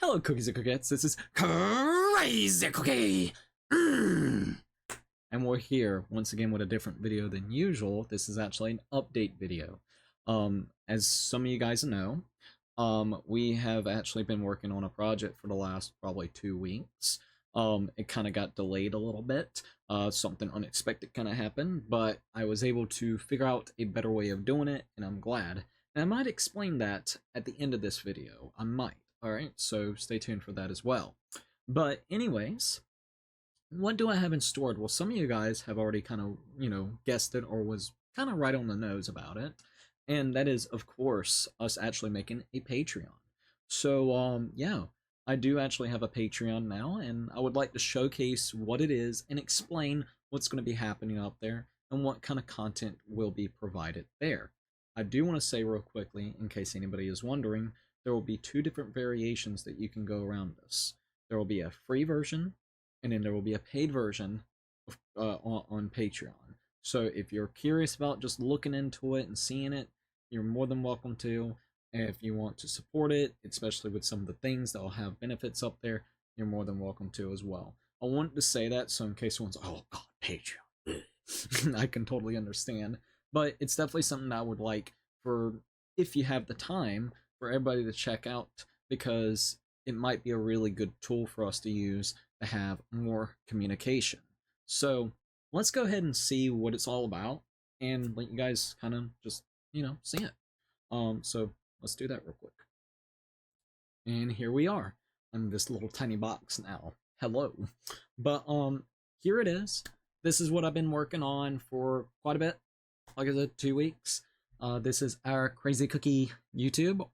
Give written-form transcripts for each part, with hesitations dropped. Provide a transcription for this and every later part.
Hello, cookies and cookettes. This is Crazy Cookie, and we're here once again with a different video than usual. This is actually an update video. As some of you guys know, we have actually been working on a project for the last probably 2 weeks. It kind of got delayed a little bit. Something unexpected kind of happened, but I was able to figure out a better way of doing it, and I'm glad. And I might explain that at the end of this video. I might. Alright, so stay tuned for that as well. But anyways, what do I have in store? Well, some of you guys have already kind of, guessed it or was kind of right on the nose about it. And that is, of course, us actually making a Patreon. So, yeah, I do actually have a Patreon now, and I would like to showcase what it is and explain what's going to be happening out there and what kind of content will be provided there. I do want to say real quickly, in case anybody is wondering, there will be 2 different variations that you can go around this. There will be a free version, and then there will be a paid version on Patreon. So if you're curious about just looking into it and seeing it, you're more than welcome to. And if you want to support it, especially with some of the things that will have benefits up there, you're more than welcome to as well. I wanted to say that, so in case someone's, oh god, Patreon, I can totally understand. But it's definitely something that I would like for, if you have the time, for everybody to check out, because it might be a really good tool for us to use to have more communication. So let's go ahead and see what it's all about and let you guys kind of just, see it. So let's do that real quick. And here we are in this little tiny box now. Hello. But here it is. This is what I've been working on for quite a bit. Like I said, 2 weeks. This is our Crazy Cookie YouTube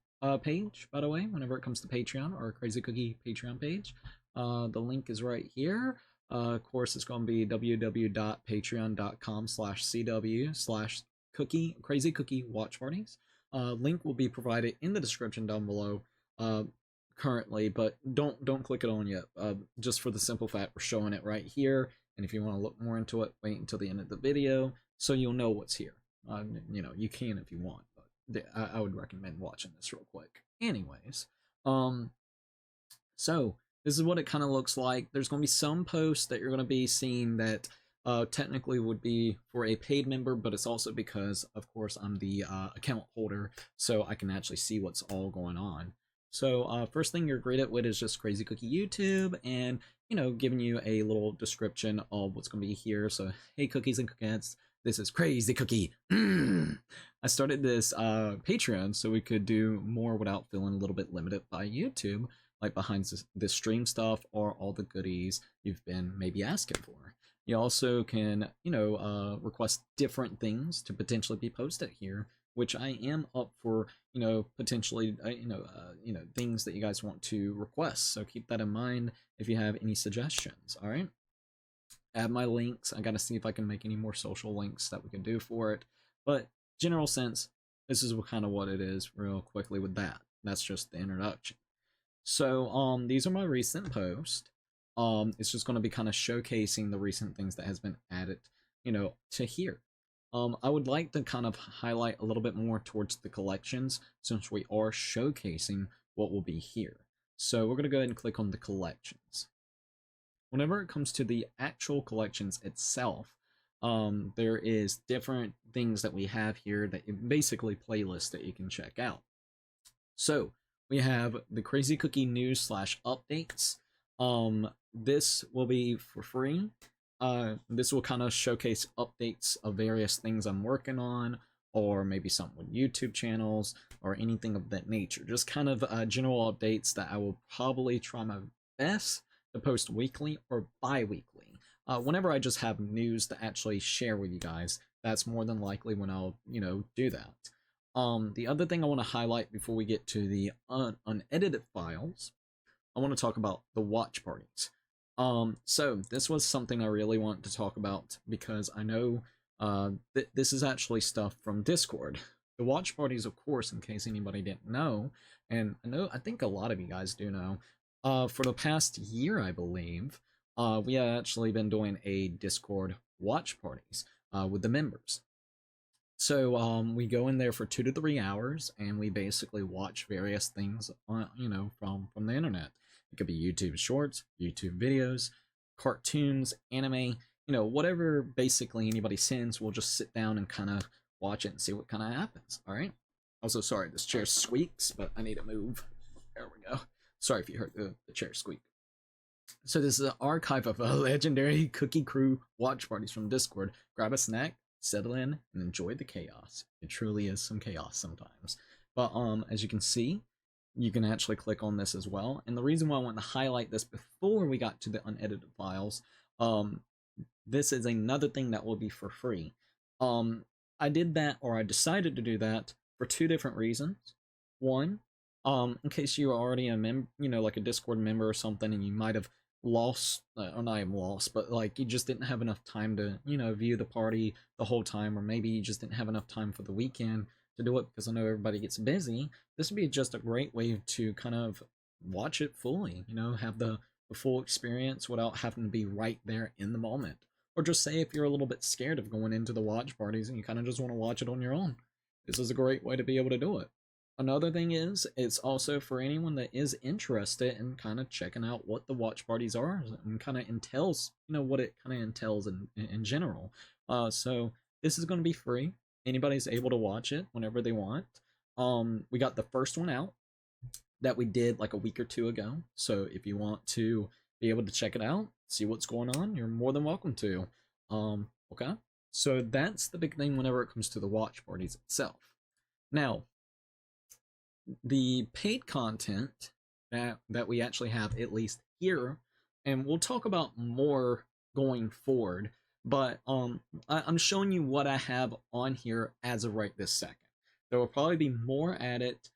page, by the way, whenever it comes to Patreon, or Crazy Cookie Patreon page. The link is right here. Of course, it's going to be www.patreon.com/cw/cookie Crazy Cookie Watch Parties. Link will be provided in the description down below currently, but don't click it on yet. Just for the simple fact we're showing it right here, and if you want to look more into it, wait until the end of the video so you'll know what's here. You can if you want, but I would recommend watching this real quick. Anyways, so this is what it kind of looks like. There's going to be some posts that you're going to be seeing that technically would be for a paid member, but it's also because, of course, I'm the account holder, so I can actually see what's all going on. So first thing you're greeted with is just Crazy Cookie YouTube, and giving you a little description of what's going to be here. So hey, cookies and cookettes, this is Crazy Cookie. I started this Patreon so we could do more without feeling a little bit limited by YouTube, like behind this stream stuff or all the goodies you've been maybe asking for. You also can, request different things to potentially be posted here, which I am up for, potentially, things that you guys want to request. So keep that in mind if you have any suggestions, all right? Add my links. I got to see if I can make any more social links that we can do for it. But general sense, this is kind of what it is real quickly with that. That's just the introduction. So these are my recent posts. It's just going to be kind of showcasing the recent things that has been added, to here. I would like to kind of highlight a little bit more towards the collections since we are showcasing what will be here. So we're going to go ahead and click on the collections. Whenever it comes to the actual collections itself, there is different things that we have here that basically playlists that you can check out. So we have the Crazy Cookie news / updates. This will be for free. This will kind of showcase updates of various things I'm working on, or maybe something with YouTube channels or anything of that nature. Just kind of general updates that I will probably try my best to post weekly or bi-weekly. Whenever I just have news to actually share with you guys, that's more than likely when I'll, do that. The other thing I want to highlight before we get to the unedited files, I want to talk about the watch parties. So this was something I really want to talk about because I know this is actually stuff from Discord. The watch parties, of course, in case anybody didn't know, and I think a lot of you guys do know, for the past year, I believe, we have actually been doing a Discord watch parties with the members. So we go in there for 2 to 3 hours, and we basically watch various things on, from the internet. It could be YouTube Shorts, YouTube videos, cartoons, anime, whatever basically anybody sends. We'll just sit down and kind of watch it and see what kind of happens. All right. Also, sorry, this chair squeaks, but I need to move. There we go. Sorry if you heard the chair squeak. So this is an archive of legendary Cookie Crew watch parties from Discord. Grab a snack, settle in, and enjoy the chaos. It truly is some chaos sometimes. But as you can see, you can actually click on this as well. And the reason why I want to highlight this before we got to the unedited files, this is another thing that will be for free. I did that, or I decided to do that for 2 different reasons. One, in case you are already a like a Discord member or something, and you might have lost, or not even lost, but like you just didn't have enough time to, view the party the whole time, or maybe you just didn't have enough time for the weekend to do it, because I know everybody gets busy. This would be just a great way to kind of watch it fully, have the full experience without having to be right there in the moment. Or just say if you're a little bit scared of going into the watch parties and you kind of just want to watch it on your own, this is a great way to be able to do it. Another thing is, it's also for anyone that is interested in kind of checking out what the watch parties are and kind of entails, what it kind of entails in general. So this is going to be free. Anybody's able to watch it whenever they want. We got the first one out that we did like a week or 2 ago. So if you want to be able to check it out, see what's going on, you're more than welcome to. Okay. So that's the big thing whenever it comes to the watch parties itself. Now, the paid content that we actually have, at least here, and we'll talk about more going forward, but I'm showing you what I have on here as of right this second. There will probably be more at it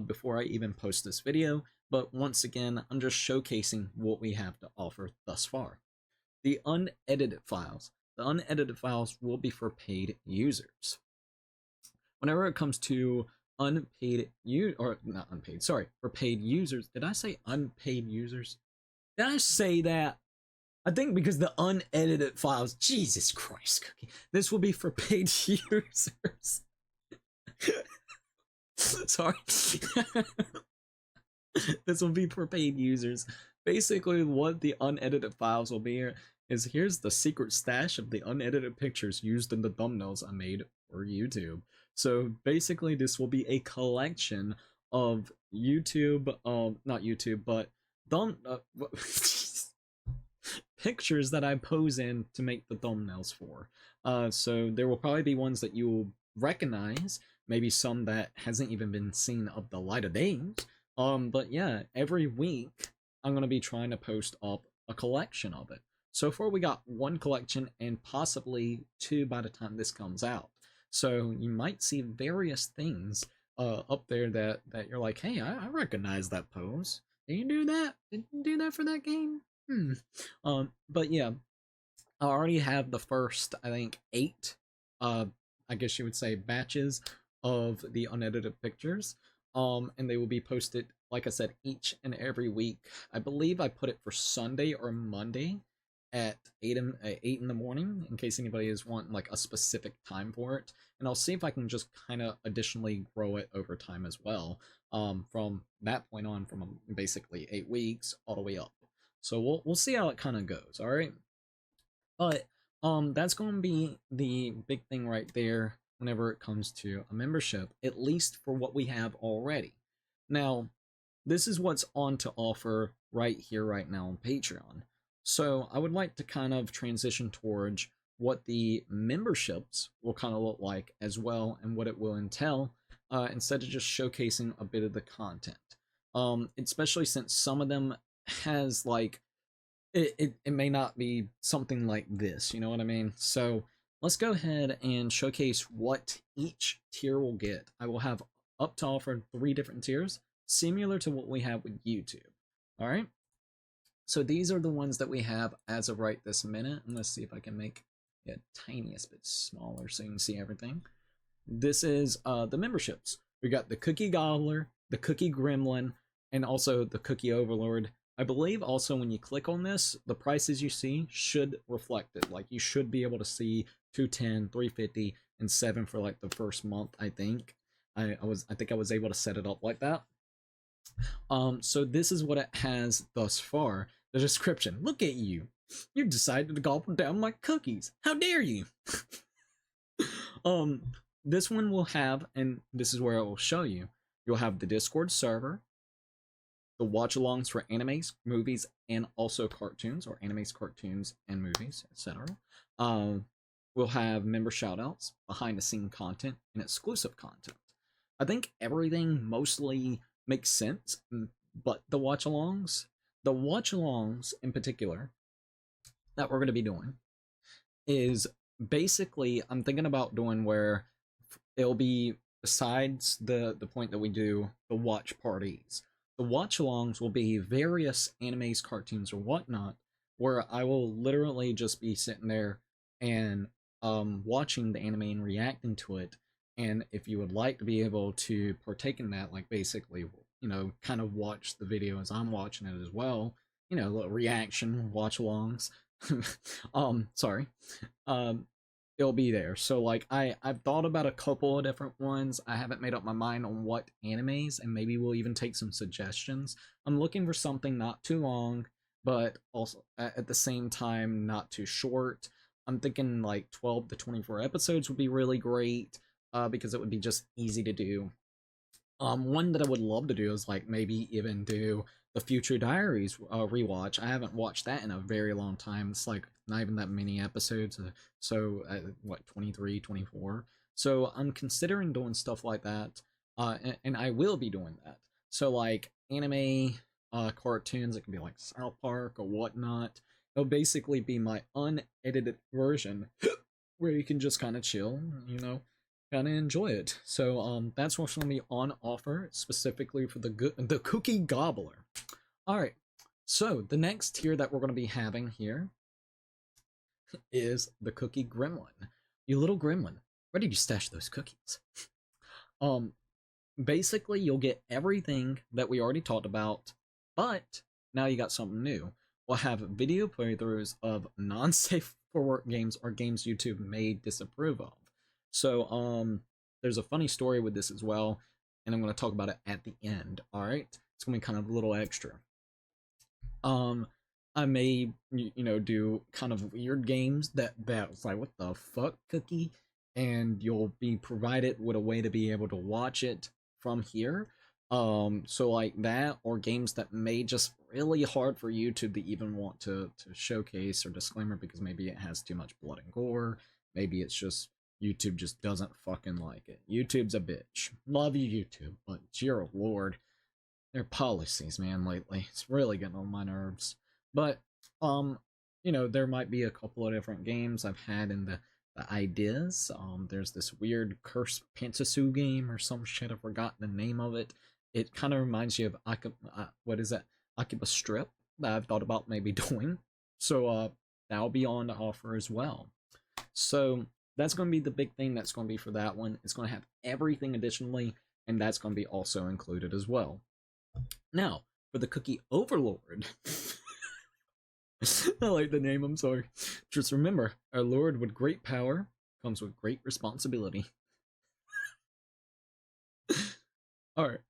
before I even post this video, but once again, I'm just showcasing what we have to offer thus far. The unedited files. The unedited files will be for paid users. Whenever it comes to unpaid or not unpaid, sorry, for paid users. Did I say unpaid users? Did I say that? I think because the unedited files, Jesus Christ, Cookie. This will be for paid users. Sorry. This will be for paid users. Basically, what the unedited files will be is here's the secret stash of the unedited pictures used in the thumbnails I made for YouTube. So basically, this will be a collection of YouTube, not YouTube, but pictures that I pose in to make the thumbnails for. So there will probably be ones that you will recognize, maybe some that hasn't even been seen of the light of days. But yeah, every week I'm gonna be trying to post up a collection of it. So far we got 1 collection and possibly 2 by the time this comes out. So you might see various things up there that you're like, hey, I recognize that pose. Did you do that? Did you do that for that game? But yeah, I already have the first, I think, 8, I guess you would say, batches of the unedited pictures. And they will be posted, like I said, each and every week. I believe I put it for Sunday or Monday at 8 in the morning, in case anybody is wanting like a specific time for it. And I'll see if I can just kind of additionally grow it over time as well. From that point on, from basically 8 weeks all the way up. So we'll see how it kind of goes. All right. But that's going to be the big thing right there whenever it comes to a membership, at least for what we have already. Now, this is what's on to offer right here, right now on Patreon. So I would like to kind of transition towards what the memberships will kind of look like as well, and what it will entail, instead of just showcasing a bit of the content. Especially since some of them has like, it may not be something like this, you know what I mean? So let's go ahead and showcase what each tier will get. I will have up to offer 3 different tiers, similar to what we have with YouTube. All right. So these are the ones that we have as of right this minute. And let's see if I can make it tiniest bit smaller so you can see everything. This is the memberships. We got the Cookie Gobbler, the Cookie Gremlin, and also the Cookie Overlord. I believe also when you click on this, the prices you see should reflect it. Like you should be able to see $210, $350, and 7 for like the first month, I think. I think I was able to set it up like that. So this is what it has thus far. The description. Look at you. You decided to gobble down my cookies. How dare you? um, this one will have, and this is where it will show you. You'll have the Discord server, the watch-alongs for animes, movies, and also cartoons, or animes, cartoons, and movies, etc. We'll have member shoutouts, behind-the-scene content, and exclusive content. I think everything mostly makes sense, but the watch-alongs in particular, that we're going to be doing, is basically, I'm thinking about doing where it'll be, besides the point that we do the watch parties, the watch-alongs will be various animes, cartoons, or whatnot, where I will literally just be sitting there and watching the anime and reacting to it. And if you would like to be able to partake in that, like basically, you know, kind of watch the video as I'm watching it as well, you know, little reaction, watch-alongs. Sorry. It'll be there. So like I've thought about a couple of different ones. I haven't made up my mind on what animes, and maybe we'll even take some suggestions. I'm looking for something not too long, but also at the same time not too short. I'm thinking like 12 to 24 episodes would be really great, because it would be just easy to do. One that I would love to do is like maybe even do the Future Diaries rewatch. I haven't watched that in a very long time. It's like not even that many episodes. So what, 23, 24. So I'm considering doing stuff like that. And I will be doing that. So like anime, cartoons, it can be like South Park or whatnot. It'll basically be my unedited version where you can just kind of chill, you know, kind of enjoy it. So that's what's going to be on offer specifically for the Cookie Gobbler. All right, so the next tier that we're going to be having here is the Cookie Gremlin. You little gremlin, where did you stash those cookies? Basically you'll get everything that we already talked about, but now you got something new. We'll have video playthroughs of non-safe for work games or games YouTube may disapprove of. So there's a funny story with this as well, and I'm going to talk about it at the end. All right, it's going to be kind of a little extra. I may, you know, do kind of weird games that's like, what the fuck, Cookie? And you'll be provided with a way to be able to watch it from here. So like that, or games that may just really hard for YouTube to even want to showcase or disclaimer because maybe it has too much blood and gore. Maybe it's just YouTube just doesn't fucking like it. YouTube's a bitch. Love you, YouTube, but dear lord, their policies, man, lately, it's really getting on my nerves. But you know, there might be a couple of different games I've had in the ideas. There's this weird Curse Pantsu game or some shit. I've forgotten the name of it. It kind of reminds you of what is that? Akiba Strip that I've thought about maybe doing. So that'll be on offer as well. So that's going to be the big thing that's going to be for that one. It's going to have everything additionally, and that's going to be also included as well. Now, for the Cookie Overlord. I like the name, I'm sorry. Just remember, our Lord with great power comes with great responsibility. Alright.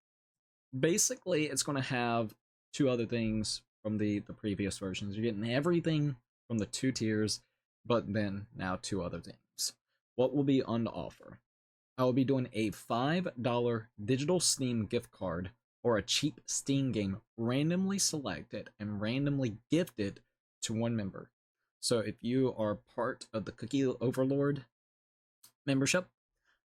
Basically, it's going to have two other things from the previous versions. You're getting everything from the 2 tiers, but then now 2 other things. What will be on offer? I will be doing a $5 digital Steam gift card or a cheap Steam game randomly selected and randomly gifted to one member. So if you are part of the Cookie Overlord membership,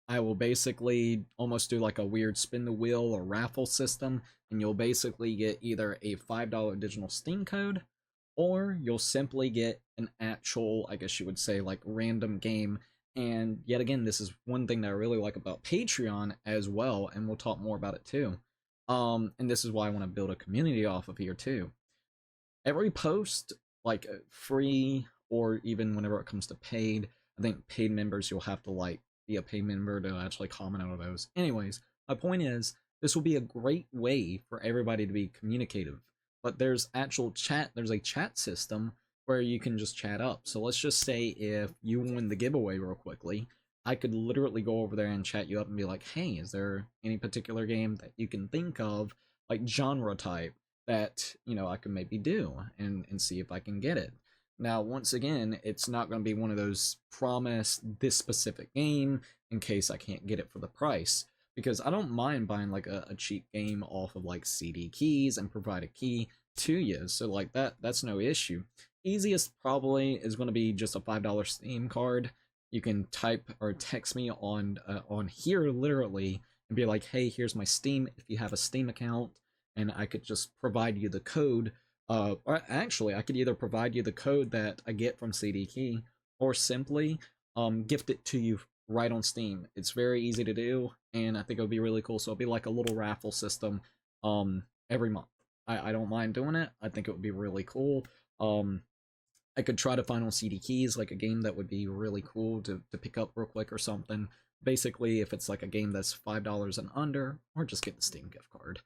I will basically almost do like a weird spin the wheel or raffle system, and you'll basically get either a $5 digital Steam code, or you'll simply get an actual, I guess you would say, like random game. And yet again, this is one thing that I really like about Patreon as well, and we'll talk more about it too. And this is why I want to build a community off of here too. Every post, like free or even whenever it comes to paid, I think paid members, you'll have to like be a paid member to actually comment on those. Anyways, my point is, this will be a great way for everybody to be communicative. But there's actual chat, there's a chat system where you can just chat up. So let's just say if you win the giveaway real quickly, I could literally go over there and chat you up and be like, hey, is there any particular game that you can think of, like genre type, that, I can maybe do and see if I can get it. Now, once again, it's not going to be one of those promise this specific game in case I can't get it for the price. Because I don't mind buying like a cheap game off of like CD keys and provide a key to you. So like that's no issue. Easiest probably is going to be just a $5 Steam card. You can type or text me on here literally and be like, hey, here's my Steam if you have a Steam account, and I could just provide you the code. Or actually, I could either provide you the code that I get from CD Key, or simply gift it to you right on Steam. It's very easy to do, and I think it would be really cool. So it'll be like a little raffle system every month. I don't mind doing it. I think it would be really cool. I could try to find on CD Keys like a game that would be really cool to pick up real quick or something. Basically, if it's like a game that's $5 and under, or just get the Steam gift card.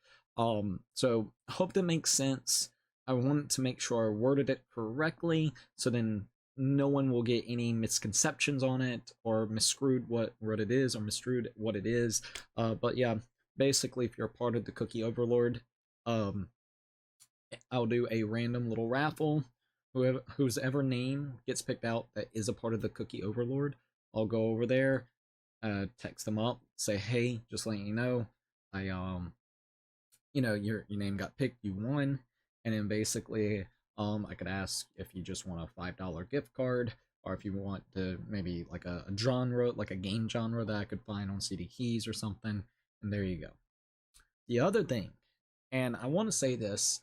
So hope that makes sense. I wanted to make sure I worded it correctly, so then no one will get any misconceptions on it or miscrewed what it is or miscrewed what it is. But yeah, basically, if you're a part of the Cookie Overlord, I'll do a random little raffle. Whose ever name gets picked out that is a part of the Cookie Overlord, I'll go over there, text them up, say, hey, just letting you know, I your name got picked, you won, and then basically, I could ask if you just want a $5 gift card, or if you want to maybe like a genre, like a game genre that I could find on CD Keys or something, and there you go. The other thing, and I want to say this,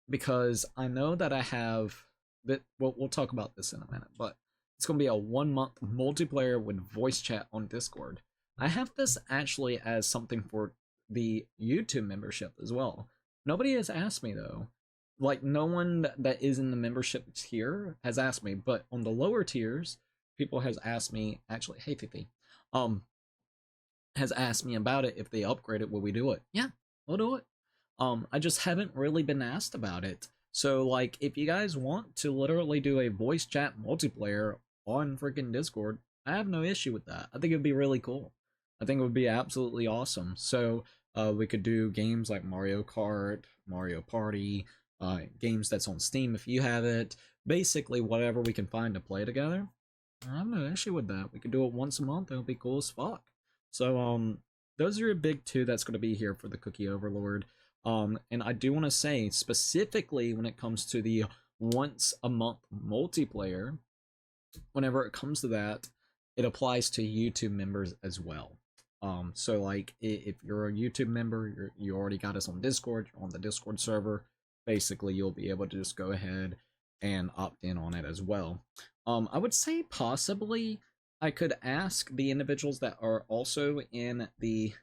because I know that I have that. Well, we'll talk about this in a minute, but it's going to be a 1 month multiplayer with voice chat on Discord. I have this actually as something for the YouTube membership as well. Nobody has asked me though. Like no one that is in the membership tier has asked me, but on the lower tiers, people has asked me. Actually, hey Fifi, has asked me about it. If they upgrade it, will we do it? Yeah, we'll do it. I just haven't really been asked about it. So, like, if you guys want to literally do a voice chat multiplayer on freaking Discord, I have no issue with that. I think it would be really cool. I think it would be absolutely awesome. So, we could do games like Mario Kart, Mario Party, games that's on Steam if you have it. Basically, whatever we can find to play together. I have no issue with that. We could do it once a month. It would be cool as fuck. So, those are your big two that's going to be here for the Cookie Overlord. And I do want to say, specifically when it comes to the once a month multiplayer, whenever it comes to that, it applies to YouTube members as well. So like if you're a YouTube member, you already got us on Discord, you're on the Discord server, basically you'll be able to just go ahead and opt in on it as well. I would say possibly I could ask the individuals that are also in the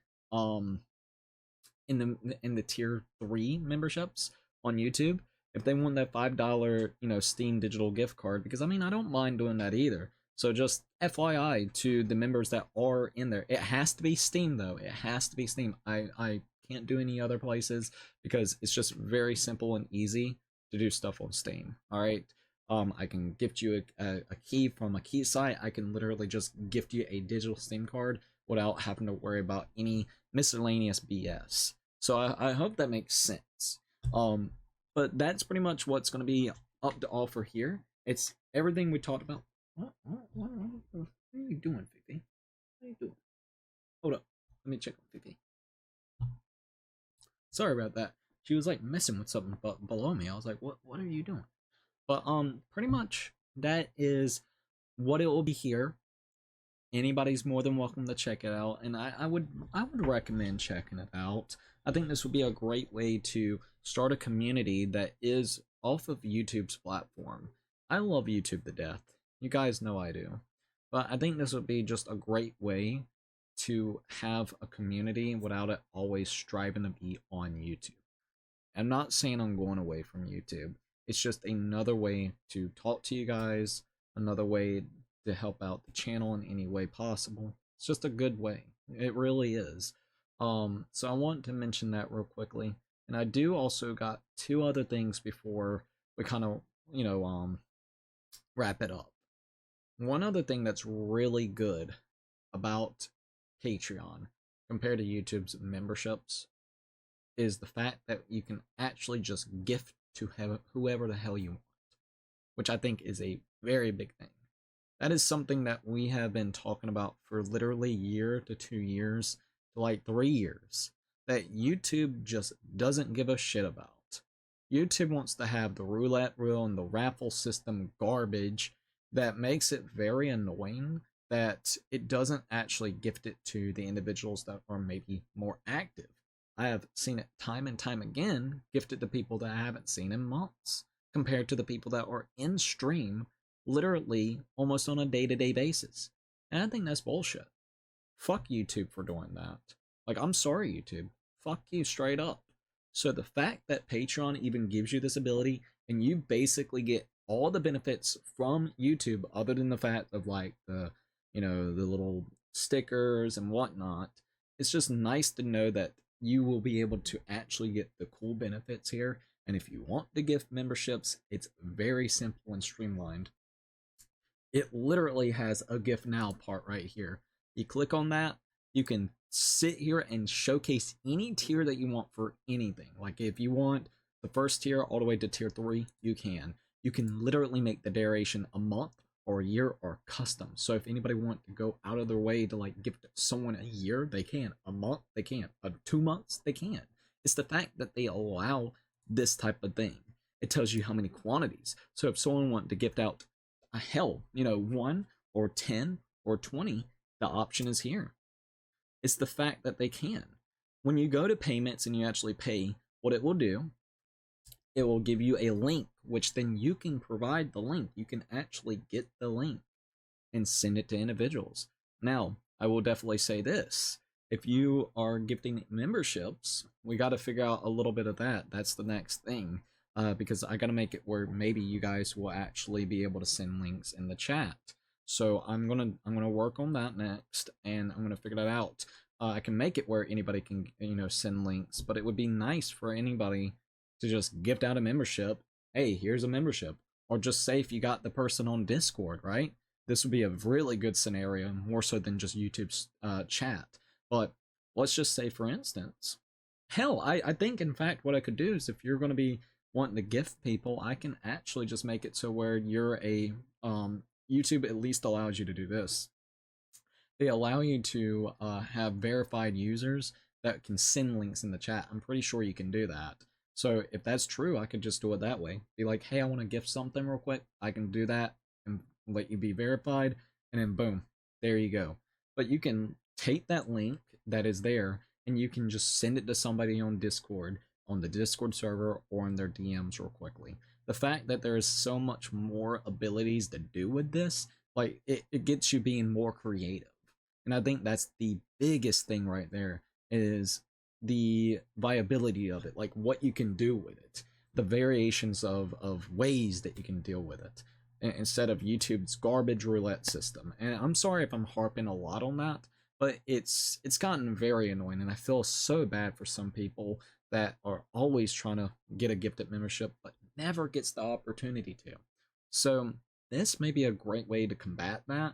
in the tier 3 memberships on YouTube if they want that $5 Steam digital gift card, because I mean I don't mind doing that either. So just FYI to the members that are in there, it has to be Steam though. It has to be Steam. I can't do any other places because it's just very simple and easy to do stuff on Steam. All right. I can gift you a key from a key site. I can literally just gift you a digital Steam card without having to worry about any miscellaneous BS. So I hope that makes sense. But that's pretty much what's going to be up to offer here. It's everything we talked about. What are you doing, Fifi? What are you doing? Hold up. Let me check on Fifi. Sorry about that. She was like messing with something below me. I was like, what are you doing? But pretty much that is what it will be here. Anybody's more than welcome to check it out, and I would recommend checking it out. I think this would be a great way to start a community that is off of YouTube's platform. I love YouTube to death. You guys know I do. But I think this would be just a great way to have a community without it always striving to be on YouTube. I'm not saying I'm going away from YouTube. It's just another way to talk to you guys, another way to help out the channel in any way possible. It's just a good way. It really is. So I want to mention that real quickly. And I do also got two other things before we kind of, wrap it up. one other thing that's really good about Patreon compared to YouTube's memberships is the fact that you can actually just gift to whoever the hell you want, which I think is a very big thing. That is something that we have been talking about for literally a year to 2 years to like 3 years that YouTube just doesn't give a shit about. YouTube wants to have the roulette wheel and the raffle system garbage that makes it very annoying that it doesn't actually gift it to the individuals that are maybe more active. I have seen it time and time again gifted to people that I haven't seen in months compared to the people that are in stream literally almost on a day-to-day basis. And I think that's bullshit. Fuck YouTube for doing that. Like, I'm sorry, YouTube. Fuck you straight up. So the fact that Patreon even gives you this ability and you basically get all the benefits from YouTube other than the fact of like the little stickers and whatnot, it's just nice to know that you will be able to actually get the cool benefits here. And if you want to gift memberships, it's very simple and streamlined. It literally has a gift now part right here. You click on that, you can sit here and showcase any tier that you want for anything. Like if you want the first tier all the way to tier 3, you can. You can literally make the duration a month or a year or custom. So if anybody want to go out of their way to like gift someone a year, they can. A month, they can. 2 months, they can. It's the fact that they allow this type of thing. It tells you how many quantities. So if someone wanted to gift out a hell, 1 or 10 or 20, the option is here. It's the fact that they can. When you go to payments and you actually pay, what it will do, it will give you a link, which then you can provide the link. You can actually get the link and send it to individuals. Now, I will definitely say this. If you are gifting memberships, we got to figure out a little bit of that. That's the next thing. Because I got to make it where maybe you guys will actually be able to send links in the chat. So I'm gonna work on that next, and I'm gonna figure that out. I can make it where anybody can send links, but it would be nice for anybody to just gift out a membership. Hey, here's a membership, or just say if you got the person on Discord, right? This would be a really good scenario, more so than just YouTube's chat. But let's just say, for instance, hell, I think in fact what I could do is if you're going to be wanting to gift people, I can actually just make it so where you're a YouTube at least allows you to do this. They allow you to have verified users that can send links in the chat. I'm pretty sure you can do that. So if that's true, I could just do it that way. Be like, hey, I want to gift something real quick. I can do that and let you be verified, and then boom, there you go. But you can take that link that is there and you can just send it to somebody on Discord, on the Discord server, or in their DMs real quickly. The fact that there is so much more abilities to do with this, like it gets you being more creative. And I think that's the biggest thing right there is the viability of it, like what you can do with it, the variations of ways that you can deal with it instead of YouTube's garbage roulette system. And I'm sorry if I'm harping a lot on that, but it's gotten very annoying, and I feel so bad for some people that are always trying to get a gifted membership but never gets the opportunity to. So this may be a great way to combat that,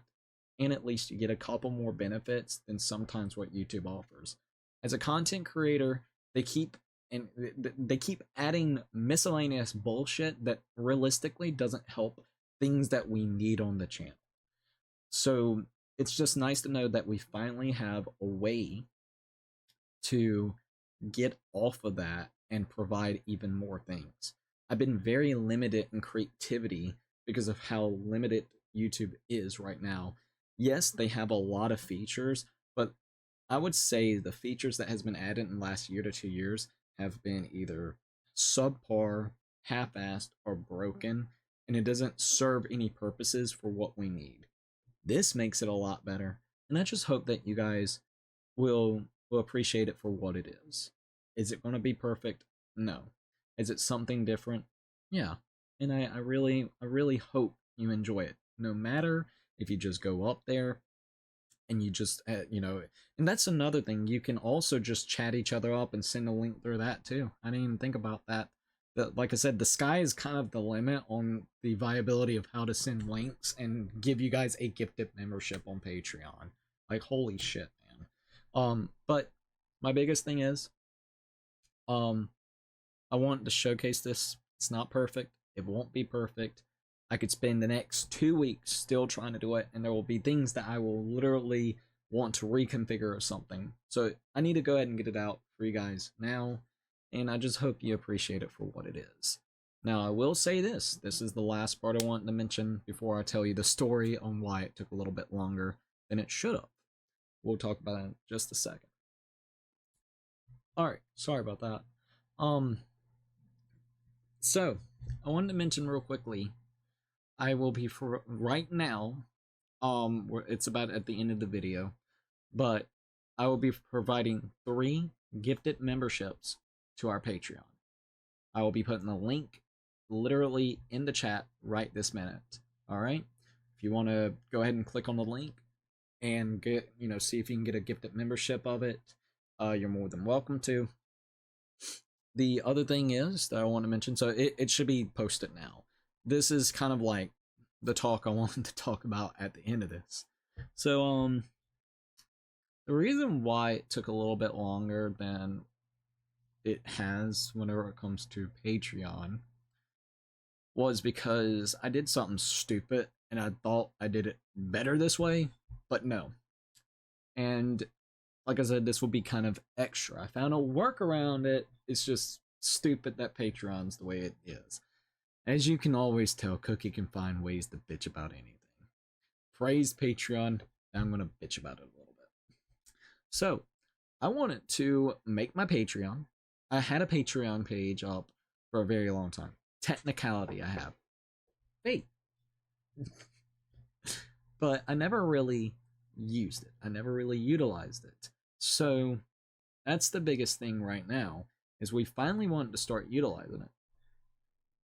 and at least you get a couple more benefits than sometimes what YouTube offers. As a content creator, they keep adding miscellaneous bullshit that realistically doesn't help things that we need on the channel. So it's just nice to know that we finally have a way to get off of that and provide even more things. I've been very limited in creativity because of how limited YouTube is right now. Yes, they have a lot of features, but I would say the features that has been added in the last year to 2 years have been either subpar, half-assed, or broken, and it doesn't serve any purposes for what we need. This makes it a lot better, and I just hope that you guys will appreciate it for what it is. Is it going to be perfect? No. Is it something different? Yeah. And I really hope you enjoy it. No matter if you just go up there and you just, and that's another thing. You can also just chat each other up and send a link through that too. I didn't even think about that. like I said, the sky is kind of the limit on the viability of how to send links and give you guys a gifted membership on Patreon. Like, holy shit, man. But my biggest thing is, um, I want to showcase this. It's not perfect. It won't be perfect. I could spend the next 2 weeks still trying to do it, and there will be things that I will literally want to reconfigure or something. So I need to go ahead and get it out for you guys now, and I just hope you appreciate it for what it is. Now, I will say this. This is the last part I want to mention before I tell you the story on why it took a little bit longer than it should have. We'll talk about it in just a second. Alright, sorry about that. So, I wanted to mention real quickly, I will be, for right now, it's about at the end of the video, but I will be providing 3 gifted memberships to our Patreon. I will be putting the link literally in the chat right this minute. Alright? If you want to go ahead and click on the link and get, see if you can get a gifted membership of it, you're more than welcome to. The other thing is that I want to mention, so it should be posted now. This is kind of like the talk I wanted to talk about at the end of this. So, the reason why it took a little bit longer than it has whenever it comes to Patreon was because I did something stupid and I thought I did it better this way, but no. And like I said, this will be kind of extra. I found a workaround it. It's just stupid that Patreon's the way it is. As you can always tell, Cookie can find ways to bitch about anything. Praise Patreon, I'm going to bitch about it a little bit. So, I wanted to make my Patreon. I had a Patreon page up for a very long time. Technicality, I have. Hey. But I never really used it. I never really utilized it. So, that's the biggest thing right now, is we finally wanted to start utilizing it.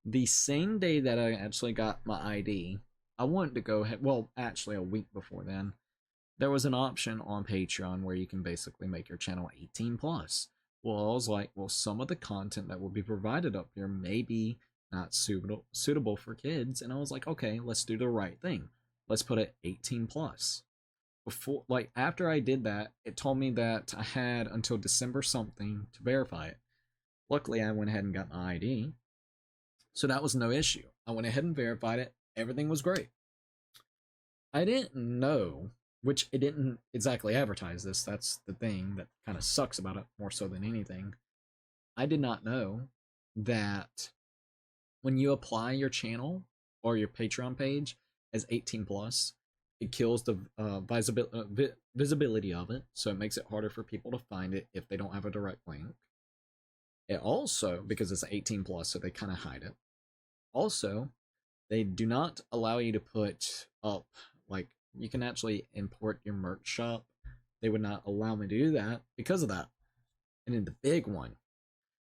The same day that I actually got my ID, I wanted to go ahead, well, actually a week before then, there was an option on Patreon where you can basically make your channel 18 plus. Well, I was like, well, some of the content that will be provided up here may be not suitable for kids, and I was like, okay, let's do the right thing. Let's put it 18 plus. Before, like, after I did that, it told me that I had until December something to verify it. Luckily, I went ahead and got my ID, so that was no issue. I went ahead and verified it. Everything was great. I didn't know, which it didn't exactly advertise this. That's the thing that kind of sucks about it more so than anything. I did not know that when you apply your channel or your Patreon page as 18 plus, it kills the visibility of it, so it makes it harder for people to find it if they don't have a direct link. It also, because it's 18 plus, so they kind of hide it. Also, they do not allow you to put up, like, you can actually import your merch shop. They would not allow me to do that because of that. And then the big one,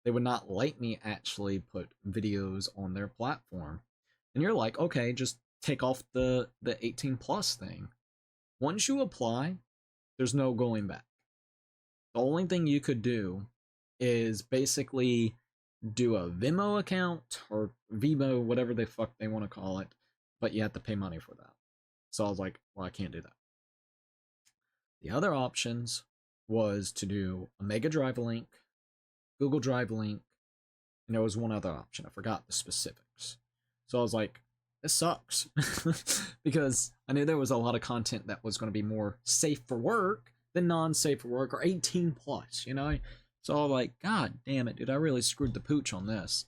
they would not let me actually put videos on their platform. And you're like, okay, just take off the 18 plus thing. Once you apply, there's no going back. The only thing you could do is basically do a Vimeo account or Vimo, whatever the fuck they want to call it, but you have to pay money for that. So I was like, well, I can't do that. The other options was to do a Mega Drive link, Google Drive link, and there was one other option. I forgot the specifics. So I was like, this sucks. Because I knew there was a lot of content that was going to be more safe for work than non-safe for work or 18 plus, you know? So I was like, God damn it, dude, I really screwed the pooch on this.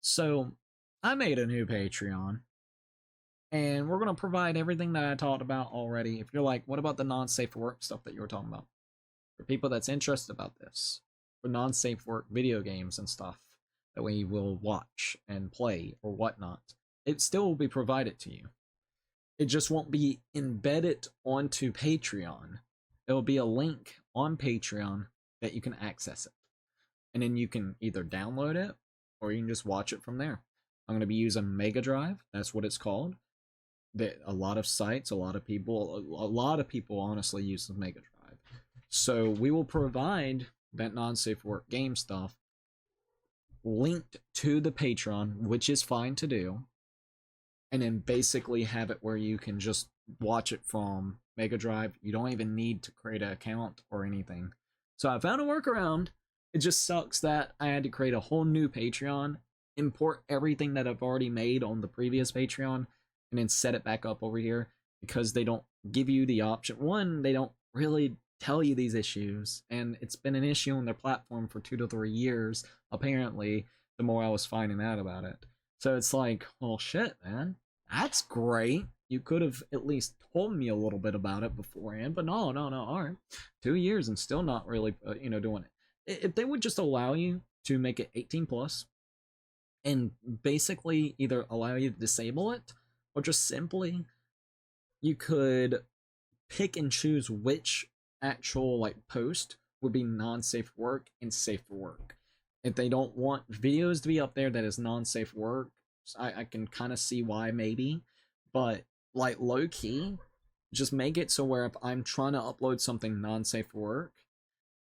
So I made a new Patreon, and we're going to provide everything that I talked about already. If you're like, what about the non-safe for work stuff that you were talking about? For people that's interested about this, for non-safe work video games and stuff that we will watch and play or whatnot, it still will be provided to you. It just won't be embedded onto Patreon. There will be a link on Patreon that you can access it. And then you can either download it or you can just watch it from there. I'm going to be using Mega Drive. That's what it's called. A lot of sites, a lot of people honestly use the Mega Drive. So we will provide that non-safe work game stuff linked to the Patreon, which is fine to do, and then basically have it where you can just watch it from Mega Drive. You don't even need to create an account or anything. So I found a workaround. It just sucks that I had to create a whole new Patreon, import everything that I've already made on the previous Patreon, and then set it back up over here because they don't give you the option. One, they don't really tell you these issues, and it's been an issue on their platform for 2 to 3 years, apparently, the more I was finding out about it. So it's like, well, shit, man. That's great. You could have at least told me a little bit about it beforehand, but no, no, no. All right, 2 years and still not really, doing it. If they would just allow you to make it 18 plus, and basically either allow you to disable it, or just simply you could pick and choose which actual like post would be non-safe for work and safe for work. If they don't want videos to be up there that is non-safe work, I can kind of see why maybe, but like low key, just make it so where if I'm trying to upload something non-safe for work,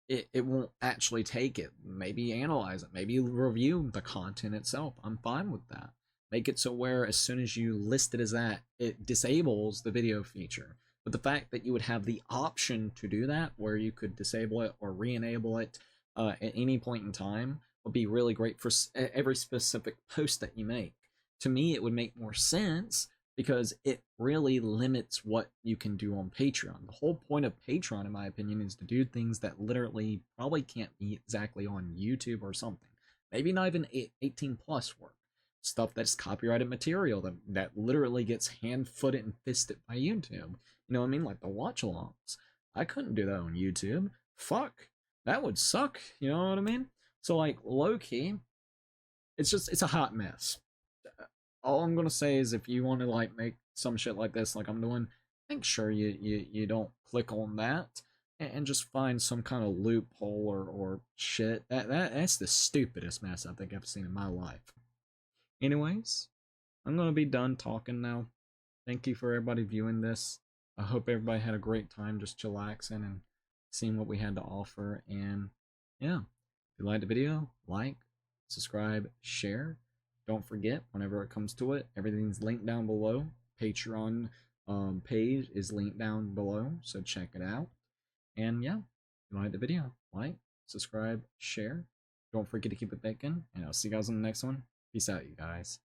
it won't actually take it. Maybe analyze it, maybe review the content itself. I'm fine with that. Make it so where as soon as you list it as that, it disables the video feature. But the fact that you would have the option to do that, where you could disable it or re-enable it at any point in time, would be really great for every specific post that you make. To me, it would make more sense because it really limits what you can do on Patreon. The whole point of Patreon, in my opinion, is to do things that literally probably can't be exactly on YouTube or something. Maybe not even 18 plus work. Stuff that's copyrighted material that literally gets hand-footed and fisted by YouTube. You know what I mean? Like the watch-alongs. I couldn't do that on YouTube. Fuck. That would suck. You know what I mean? So like low-key, it's a hot mess. All I'm gonna say is if you want to like make some shit like this like I'm doing, make sure you don't click on that and just find some kind of loophole or shit. That's the stupidest mess I think I've seen in my life. Anyways, I'm gonna be done talking now. Thank you for everybody viewing this. I hope everybody had a great time just chillaxing and seeing what we had to offer. And yeah, if you liked the video, like, subscribe, share. Don't forget, whenever it comes to it, everything's linked down below. Patreon page is linked down below, so check it out. And yeah, if you liked the video, like, subscribe, share. Don't forget to keep it baking, and I'll see you guys on the next one. Peace out, you guys.